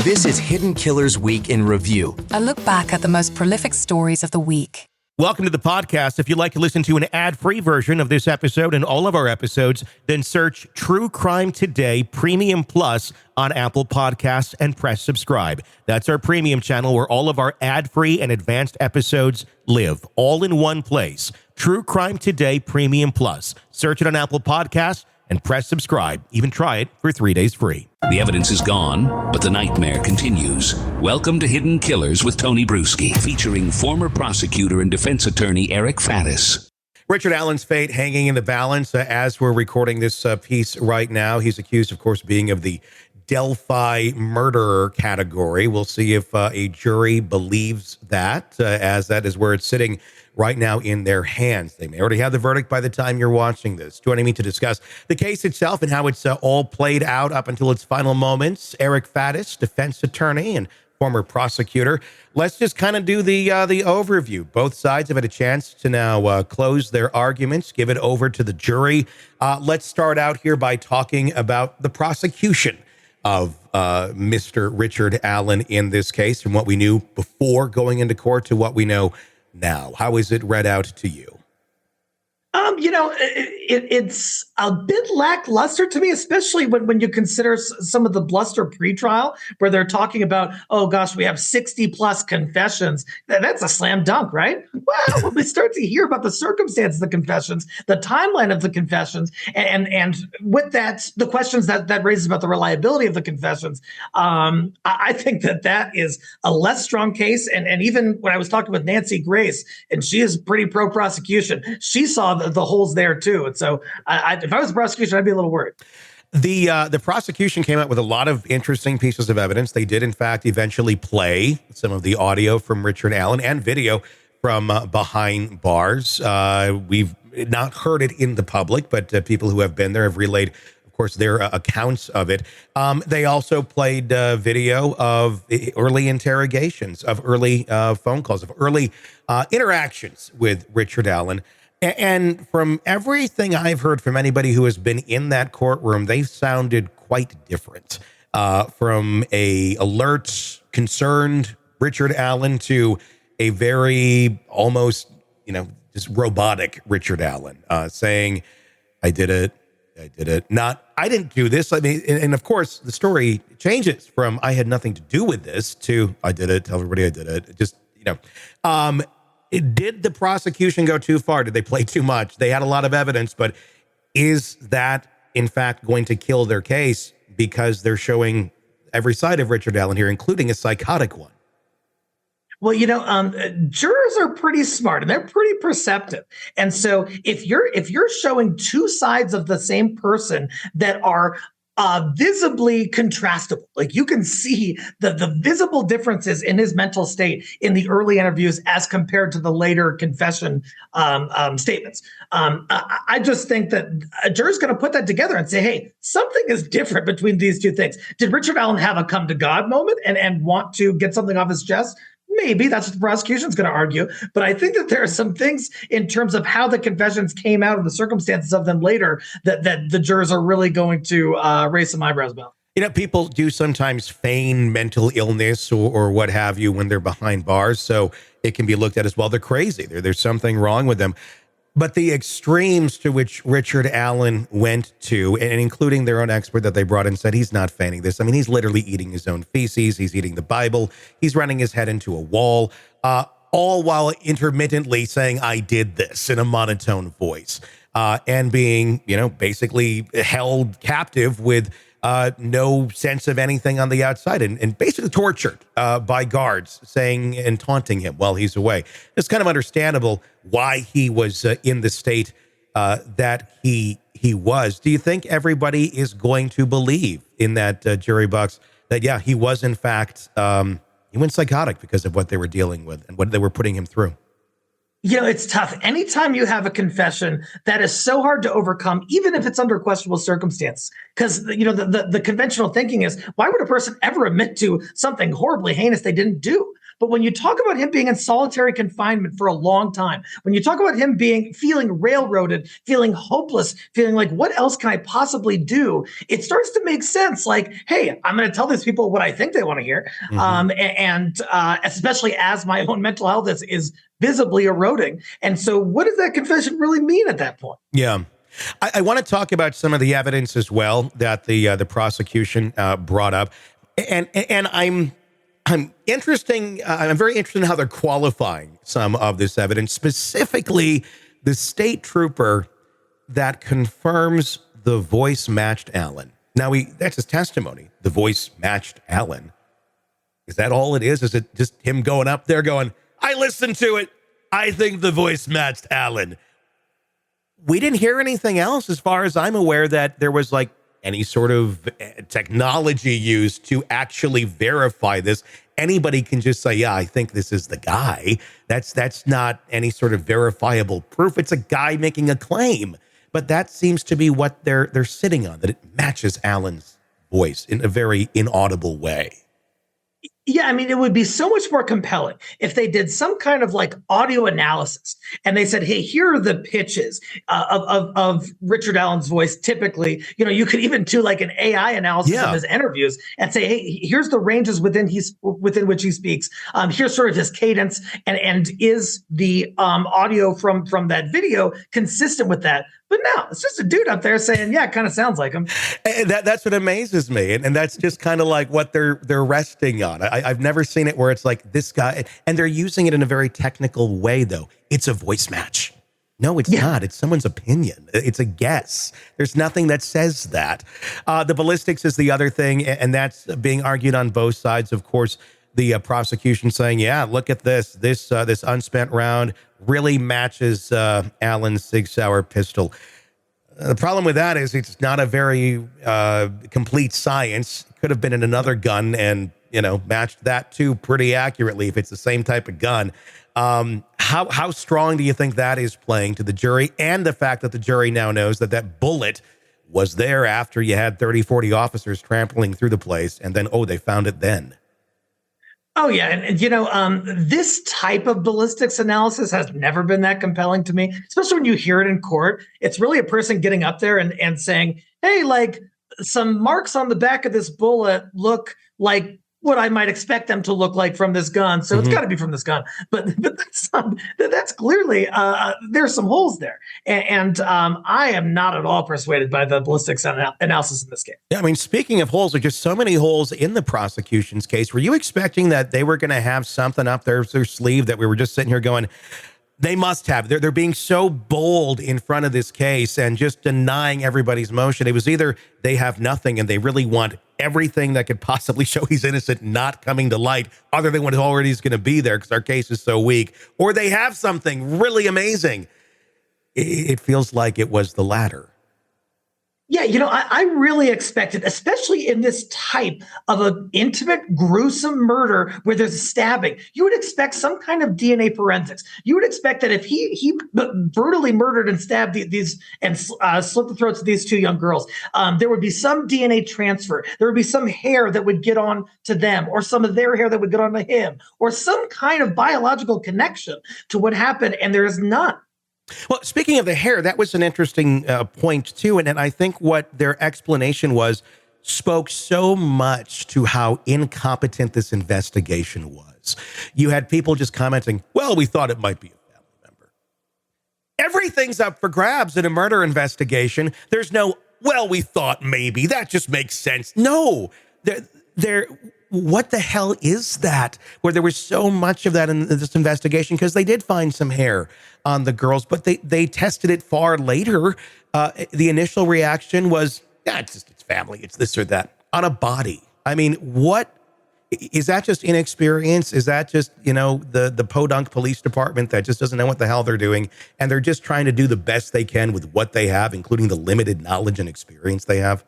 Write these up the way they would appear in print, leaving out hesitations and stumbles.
This is Hidden Killers Week in Review. A look back at the most prolific stories of the week. Welcome to the podcast. If you'd like to listen to an ad-free version of this episode and all of our episodes, then search True Crime Today Premium Plus on Apple Podcasts and press subscribe. That's our premium channel where all of our ad-free and advanced episodes live, all in one place. True Crime Today Premium Plus. Search it on Apple Podcasts and press subscribe. Even try it for 3 days free. The evidence is gone, but the nightmare continues. Welcome to Hidden Killers with Tony Brueski, featuring former prosecutor and defense attorney Eric Faddis. Richard Allen's fate hanging in the balance as we're recording this piece right now. He's accused, of course, being of the Delphi murderer category. We'll see if a jury believes that, as that is where it's sitting right now in their hands. They may already have the verdict by the time you're watching this. Joining me to discuss the case itself and how it's all played out up until its final moments, Eric Faddis, defense attorney and former prosecutor. Let's just kind of do the overview. Both sides have had a chance to now close their arguments, give it over to the jury. Let's start out here by talking about the prosecution of Mr. Richard Allen in this case, from what we knew before going into court to what we know now. How is it read out to you? It's a bit lackluster to me, especially when you consider some of the bluster pretrial where they're talking about, oh gosh, we have 60 plus confessions. That's a slam dunk, right? Well, when we start to hear about the circumstances of the confessions, the timeline of the confessions, and with that, the questions that raises about the reliability of the confessions, I think that is a less strong case. And even when I was talking with Nancy Grace, and she is pretty pro-prosecution, she saw the holes there too. And so if I was the prosecution, I'd be a little worried. The prosecution came out with a lot of interesting pieces of evidence. They did, in fact, eventually play some of the audio from Richard Allen and video from behind bars. We've not heard it in the public, but people who have been there have relayed, of course, their accounts of it. They also played video of early interrogations, of early phone calls, of early interactions with Richard Allen. And from everything I've heard from anybody who has been in that courtroom, they sounded quite different. From a alert, concerned Richard Allen to a very almost, just robotic Richard Allen, saying, I did it. Not, I didn't do this. I mean, and of course, the story changes from I had nothing to do with this to I did it, tell everybody I did it. Just, did the prosecution go too far? Did they play too much? They had a lot of evidence, but is that, in fact, going to kill their case because they're showing every side of Richard Allen here, including a psychotic one? Well, jurors are pretty smart and they're pretty perceptive. And so if you're showing two sides of the same person that are visibly contrastable, like you can see the visible differences in his mental state in the early interviews as compared to the later confession statements. I just think that a juror's going to put that together and say, hey, something is different between these two things. Did Richard Allen have a come to God moment and want to get something off his chest? Maybe that's what the prosecution's going to argue. But I think that there are some things in terms of how the confessions came out and the circumstances of them later that the jurors are really going to raise some eyebrows about. People do sometimes feign mental illness or what have you when they're behind bars. So it can be looked at as, well, they're crazy. There's something wrong with them. But the extremes to which Richard Allen went to, and including their own expert that they brought in, said he's not feigning this. I mean, he's literally eating his own feces. He's eating the Bible. He's running his head into a wall, all while intermittently saying, I did this in a monotone voice, and being, basically held captive with no sense of anything on the outside and basically tortured by guards saying and taunting him while he's away. It's kind of understandable why he was in the state that he was. Do you think everybody is going to believe in that jury box that, yeah, he was in fact, he went psychotic because of what they were dealing with and what they were putting him through? It's tough. Anytime you have a confession, that is so hard to overcome, even if it's under questionable circumstances. Because, the conventional thinking is, why would a person ever admit to something horribly heinous they didn't do? But when you talk about him being in solitary confinement for a long time, when you talk about him feeling railroaded, feeling hopeless, feeling like, what else can I possibly do? It starts to make sense. Like, hey, I'm going to tell these people what I think they want to hear. And especially as my own mental health is visibly eroding. And so what does that confession really mean at that point? Yeah. I want to talk about some of the evidence as well that the prosecution brought up, and I'm interesting. I'm very interested in how they're qualifying some of this evidence, specifically the state trooper that confirms the voice matched Alan. Now that's his testimony. The voice matched Alan. Is that all it is? Is it just him going up there going, I listened to it. I think the voice matched Alan. We didn't hear anything else, as far as I'm aware, that there was like any sort of technology used to actually verify this. Anybody can just say, yeah, I think this is the guy. That's not any sort of verifiable proof. It's a guy making a claim. But that seems to be what they're sitting on, that it matches Alan's voice in a very inaudible way. Yeah, I mean, it would be so much more compelling if they did some kind of like audio analysis and they said, hey, here are the pitches of Richard Allen's voice. Typically, you could even do like an AI analysis of his interviews and say, hey, here's the ranges within which he speaks. Here's sort of his cadence, and is the audio from that video consistent with that? But no, it's just a dude up there saying, yeah, it kind of sounds like him. And that's what amazes me. And that's just kind of like what they're resting on. I've never seen it where it's like this guy, and they're using it in a very technical way, though. It's a voice match. No, it's not. It's someone's opinion. It's a guess. There's nothing that says that. The ballistics is the other thing, and that's being argued on both sides. Of course, the prosecution saying, yeah, look at this unspent round really matches Alan's Sig Sauer pistol. The problem with that is it's not a very complete science. It could have been in another gun and, matched that too pretty accurately if it's the same type of gun. How strong do you think that is playing to the jury, and the fact that the jury now knows that bullet was there after you had 30, 40 officers trampling through the place, and then, they found it then? Oh, yeah. And this type of ballistics analysis has never been that compelling to me, especially when you hear it in court. It's really a person getting up there and saying, hey, like some marks on the back of this bullet look like what I might expect them to look like from this gun. So it's got to be from this gun. But that's clearly there's some holes there. And I am not at all persuaded by the ballistics analysis in this case. Yeah, I mean, speaking of holes, there's just so many holes in the prosecution's case. Were you expecting that they were going to have something up their sleeve that we were just sitting here going, they must have? They're being so bold in front of this case and just denying everybody's motion. It was either they have nothing and they really want everything that could possibly show he's innocent not coming to light, other than what already is going to be there because our case is so weak, or they have something really amazing. It feels like it was the latter. Yeah, I really expected, especially in this type of an intimate, gruesome murder where there's a stabbing, you would expect some kind of DNA forensics. You would expect that if he brutally murdered and stabbed these and slit the throats of these two young girls, there would be some DNA transfer. There would be some hair that would get on to them, or some of their hair that would get on to him, or some kind of biological connection to what happened, and there is none. Well, speaking of the hair, that was an interesting point, too. And I think what their explanation was spoke so much to how incompetent this investigation was. You had people just commenting, well, we thought it might be a family member. Everything's up for grabs in a murder investigation. There's no, well, we thought maybe. That just makes sense. No, what the hell is that? Where there was so much of that in this investigation, because they did find some hair on the girls, but they tested it far later. The initial reaction was, yeah, it's family. It's this or that on a body. I mean, what is that? Just inexperience? Is that just, the podunk police department that just doesn't know what the hell they're doing? And they're just trying to do the best they can with what they have, including the limited knowledge and experience they have?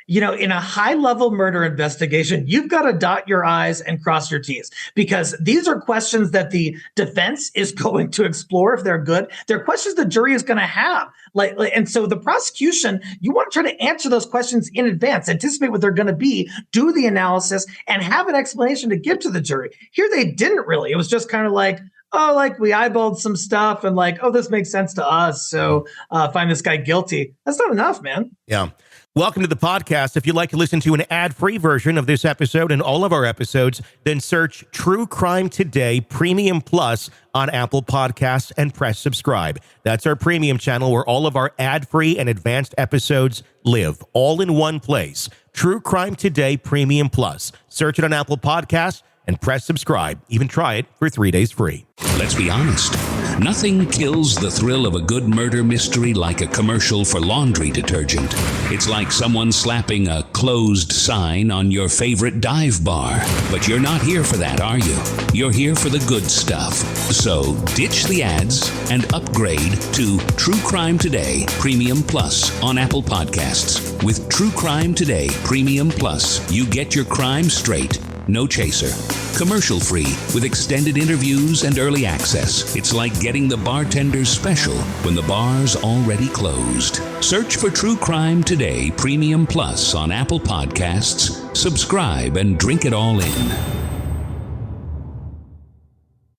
in a high-level murder investigation, you've got to dot your I's and cross your T's, because these are questions that the defense is going to explore if they're good. They're questions the jury is going to have. And so the prosecution, you want to try to answer those questions in advance, anticipate what they're going to be, do the analysis, and have an explanation to give to the jury. Here they didn't really. It was just kind of like, oh, like we eyeballed some stuff and like, oh, this makes sense to us, so find this guy guilty. That's not enough, man. Yeah. Welcome to the podcast. If you'd like to listen to an ad-free version of this episode and all of our episodes, then search True Crime Today Premium Plus on Apple Podcasts and press subscribe. That's our premium channel where all of our ad-free and advanced episodes live, all in one place. True Crime Today Premium Plus. Search it on Apple Podcasts and press subscribe. Even try it for 3 days free. Let's be honest. Nothing kills the thrill of a good murder mystery like a commercial for laundry detergent. It's like someone slapping a closed sign on your favorite dive bar. But you're not here for that, are you? You're here for the good stuff. So ditch the ads and upgrade to True Crime Today Premium Plus on Apple Podcasts. With True Crime Today Premium Plus, you get your crime straight. No chaser. Commercial free with extended interviews and early access. It's like getting the bartender's special when the bar's already closed. Search for True Crime Today Premium Plus on Apple Podcasts. Subscribe and drink it all in.